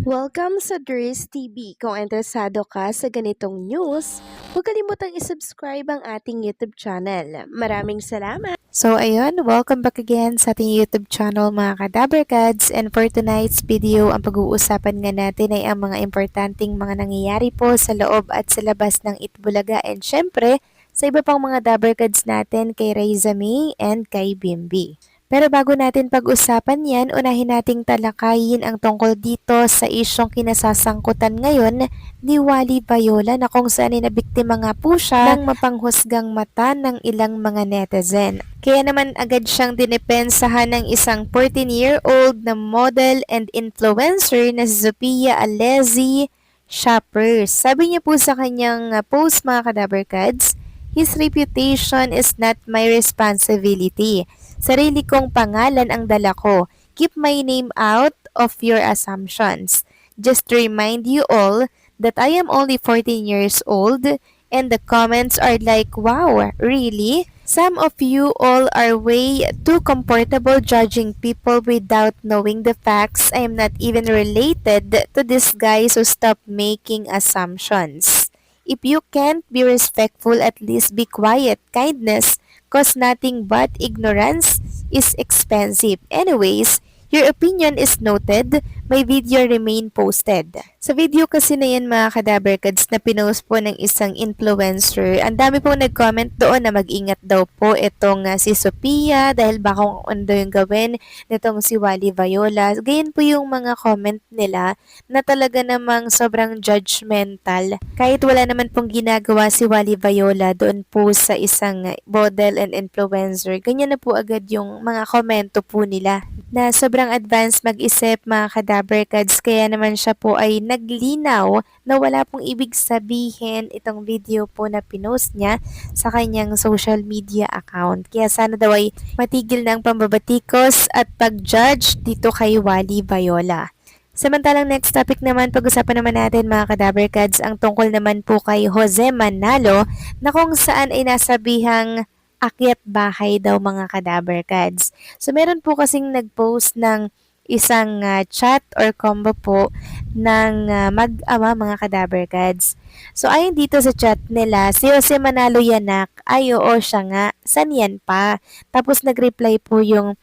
Welcome sa Dries TV. Kung interesado ka sa ganitong news, huwag kalimutang isubscribe ang ating YouTube channel. Maraming salamat! So ayun, welcome back again sa ating YouTube channel mga Kadaberkads, and for tonight's video, ang pag-uusapan nga natin ay ang mga importanteng mga nangyayari po sa loob at sa labas ng Itbulaga, and syempre sa iba pang mga Daberkads natin kay Raiza May and kay Bimbi. Pero bago natin pag-usapan yan, unahin nating talakayin ang tungkol dito sa isyong kinasasangkutan ngayon ni Wally Bayola, na kung saan ay nabiktima nga po siya ng mapanghusgang mata ng ilang mga netizen. Kaya naman agad siyang dinepensahan ng isang 14-year-old na model and influencer na si Sophia Alesi Shoppers. Sabi niya po sa kanyang post mga Kadaberkads, "His reputation is not my responsibility. Sarili kong pangalan ang dala ko. Keep my name out of your assumptions. Just to remind you all that I am only 14 years old, and the comments are like, wow, really? Some of you all are way too comfortable judging people without knowing the facts. I am not even related to this guy, so stop making assumptions. If you can't be respectful, at least be quiet. Kindness cause nothing but ignorance is expensive. Anyways, your opinion is noted. My video remain posted." Sa video kasi na yan mga Kadaberkads na pinost po ng isang influencer, ang dami pong nag-comment doon na mag-ingat daw po itong si Sophia dahil baka kung ano daw yung gawin nitong si Wally Bayola. Ganyan po yung mga comment nila na talaga namang sobrang judgmental. Kahit wala naman pong ginagawa si Wally Bayola doon po sa isang model and influencer, ganyan na po agad yung mga komento po nila na sobrang advanced mag-isip mga Kadaberkads, kaya naman siya po ay naglinaw na wala pong ibig sabihin itong video po na pinost niya sa kanyang social media account. Kaya sana daw ay matigil na ang pambabatikos at pag-judge dito kay Wally Bayola. Samantalang next topic naman, pag-usapan naman natin mga Kadaberkads ang tungkol naman po kay Jose Manalo, na kung saan ay nasabihang akyat bahay daw mga Kadaberkads. So meron po kasing nag-post ng isang chat or combo po ng mag-ama mga Kadaberkads. So ayon dito sa chat nila, si Jose Manalo yanak, ay oo siya nga, san yan pa? Tapos nag-reply po yung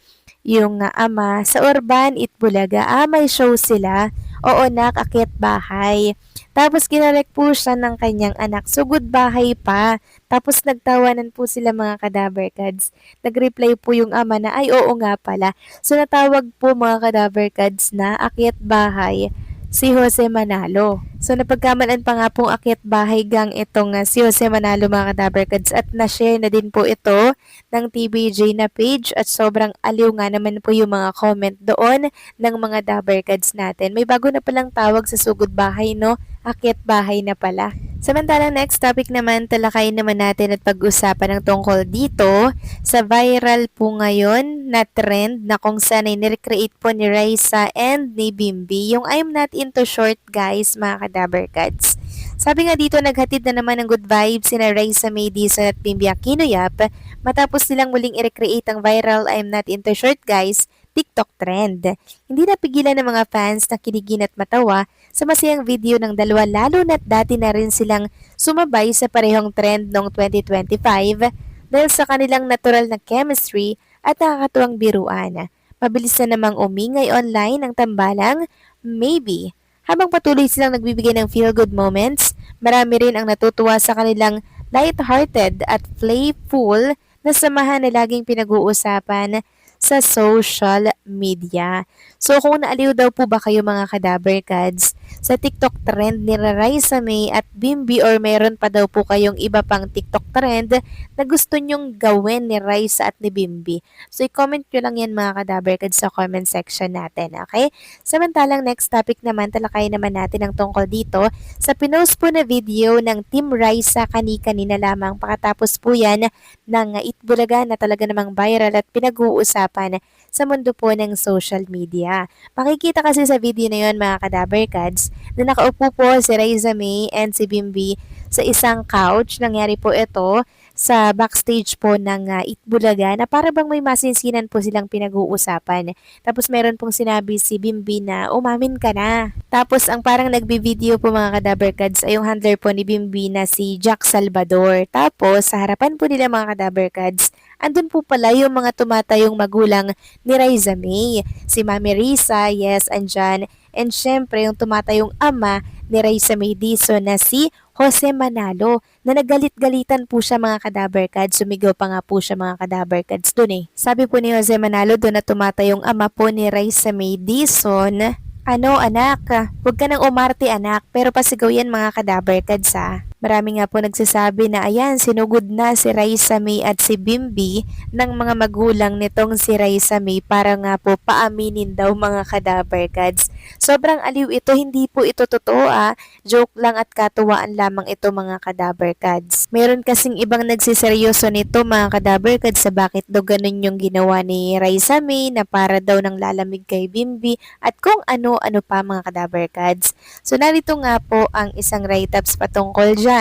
ama, "Sa Urban Itbulaga, may show sila. Oo nak, akyat bahay." Tapos kinarek po siya ng kanyang anak, "Sugod bahay pa." Tapos nagtawanan po sila mga Kadaberkads. Nag-reply po yung ama na, "Ay oo nga pala." So natawag po mga Kadaberkads na akyat bahay si Jose Manalo. So napagkamalan pa nga pong akyat bahay gang itong si Jose Manalo mga Kadaberkads, at na-share na din po ito ng TBJ na page, at sobrang aliw nga naman po yung mga comment doon ng mga Daberkads natin. May bago na palang tawag sa sugod bahay, no? Akyat bahay na pala. Samantalang next topic naman, talakayin naman natin at pag-usapan ng tungkol dito sa viral po ngayon na trend na kung saan ay nirecreate po ni Raisa and ni Bimbi yung "I'm not into short guys" mga Kadaberkads. Sabi nga dito, naghatid na naman ng good vibes sina Raisa May Dizon at Bimbi Aquino Yap matapos nilang muling i-recreate ang viral "I'm not into short guys" TikTok trend. Hindi napigilan ng mga fans na kiligin at matawa sa masayang video ng dalawa, lalo na't dati na rin silang sumabay sa parehong trend noong 2025 dahil sa kanilang natural na chemistry at nakakatuwang biruan. Mabilis na namang umingay online ang tambalang "Maybe." Habang patuloy silang nagbibigay ng feel-good moments, marami rin ang natutuwa sa kanilang light-hearted at playful na samahan na laging pinag-uusapan sa social media. So kung naaliw daw po ba kayo mga Kadaberkads sa TikTok trend ni Raisa May at Bimbi, or meron pa daw po kayong iba pang TikTok trend na gusto nyong gawin ni Raisa at ni Bimbi? So i-comment nyo lang yan mga Kadaberkads sa comment section natin, okay? Samantalang next topic naman, talakayin naman natin ang tungkol dito sa pinost po na video ng Team Raisa kani-kanina lamang. Pakatapos po yan ng Itbulaga na talaga namang viral at pinag-uusapan sa mundo po ng social media. Makikita kasi sa video na yon mga Kadaberkads na nakaupo po si Raisa May and si Bimbi sa isang couch. Nangyari po ito sa backstage po ng Itbulaga na para bang may masinsinan po silang pinag-uusapan. Tapos meron pong sinabi si Bimbi na umamin ka na. Tapos ang parang nagbi-video po mga Kadaberkads ay yung handler po ni Bimbi na si Jack Salvador. Tapos sa harapan po nila mga Kadaberkads, andun po pala yung mga tumatayong magulang ni Raisa May. Si Mami Risa, yes, andyan. And syempre yung tumatayong ama ni Raisa May Dizon na si Jose Manalo na nagalit-galitan po siya mga Kadaberkads. Sumigaw pa nga po siya mga Kadaberkads dun eh. Sabi po ni Jose Manalo doon na tumatayong ama po ni Raisa May Dizon, ano anak, huwag ka nang umarte anak, pero pasigaw yan mga Kadaberkads ha. Marami nga po nagsasabi na ayan, sinugod na si Raisa May at si Bimbi ng mga magulang nitong si Raisa May para nga po paaminin daw mga Kadaberkads. Sobrang aliw ito, hindi po ito totoo joke lang at katuwaan lamang ito mga Kadaberkads. Meron kasing ibang nagsiseryoso nito mga Kadaberkads sa bakit daw ganun yung ginawa ni Raisa May na para daw ng lalamig kay Bimbi at kung ano-ano pa mga Kadaberkads. So narito nga po ang isang write-ups patungkol dyan.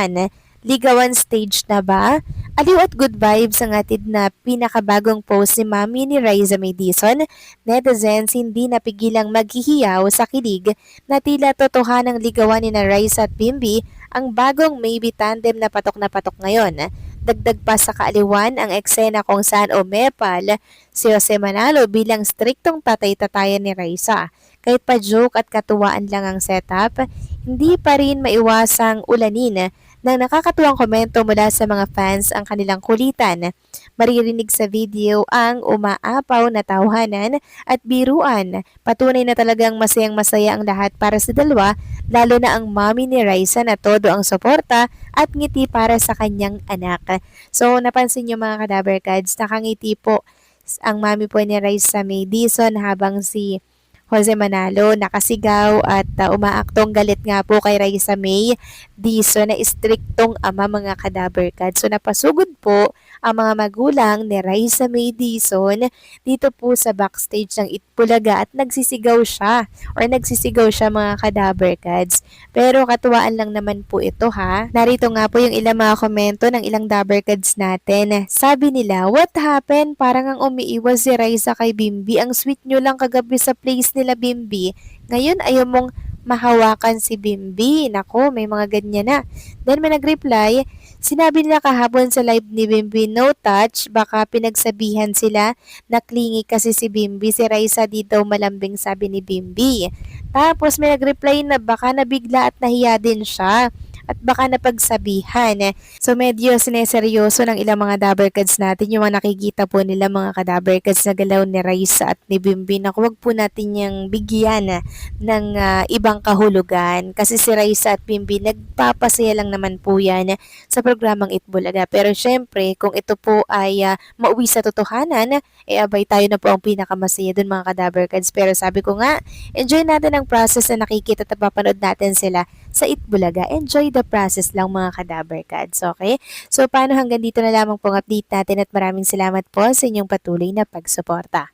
Ligawan stage na ba? Aliw at good vibes ang atid na pinakabagong post ni Mami ni Raisa May Dizon. Netizens hindi napigilang maghihiyaw sa kilig na tila totohanang ligawan ni na Raisa at Bimbi ang bagong maybe tandem na patok ngayon. Dagdag pa sa kaaliwan ang eksena kung saan umepal si Jose Manalo bilang striktong tatay-tatayan ni Raisa. Kahit pa joke at katuwaan lang ang setup, hindi pa rin maiwasang ulanin ng nakakatuwang komento mula sa mga fans ang kanilang kulitan. Maririnig sa video ang umaapaw na tawhanan at biruan. Patunay na talagang masayang-masaya ang lahat para sa dalawa, lalo na ang mommy ni Raisa na todo ang suporta at ngiti para sa kanyang anak. So napansin nyo mga Kadaberkads, nakangiti po ang mommy po ni Raisa May Dizon habang si Jose Manalo nakasigaw at umaaktong galit nga po kay Raisa May Dizon na istriktong ama mga Kadaberkads. So napasugod po ang mga magulang ni Raisa May Dizon dito po sa backstage ng Itbulaga at nagsisigaw siya mga Kadaberkads. Pero katuwaan lang naman po ito ha. Narito nga po yung ilang mga komento ng ilang Daberkads natin. Sabi nila, what happened? Parang ang umiiwas si Raisa kay Bimbi. Ang sweet nyo lang kagabi sa place nila Bimbi. Ngayon ayaw mong mahawakan si Bimbi. Nako, may mga ganyan na. Then may nag-reply, sinabi nila kahapon sa live ni Bimbi, no touch, baka pinagsabihan sila na clingy kasi si Bimbi. Si Raisa di daw malambing sabi ni Bimbi. Tapos may nag-reply na baka nabigla at nahiya din siya at baka napagsabihan. So medyo sineseryoso ng ilang mga Daberkads natin yung mga nakikita po nila mga Kadaberkads na galaw ni Raisa at ni Bimbi na huwag po natin yung bigyan ng ibang kahulugan kasi si Raisa at Bimbi nagpapasaya lang naman po yan sa programang Itbulaga. Pero syempre kung ito po ay mauwi sa totohanan, abay tayo na po ang pinakamasaya dun mga Kadaberkads. Pero sabi ko nga, enjoy natin ang process na nakikita at napapanood natin sila sa Itbulaga. Enjoy the process lang mga Kadaberkads, okay? So paano hanggang dito na lamang pong update natin at maraming salamat po sa inyong patuloy na pagsuporta.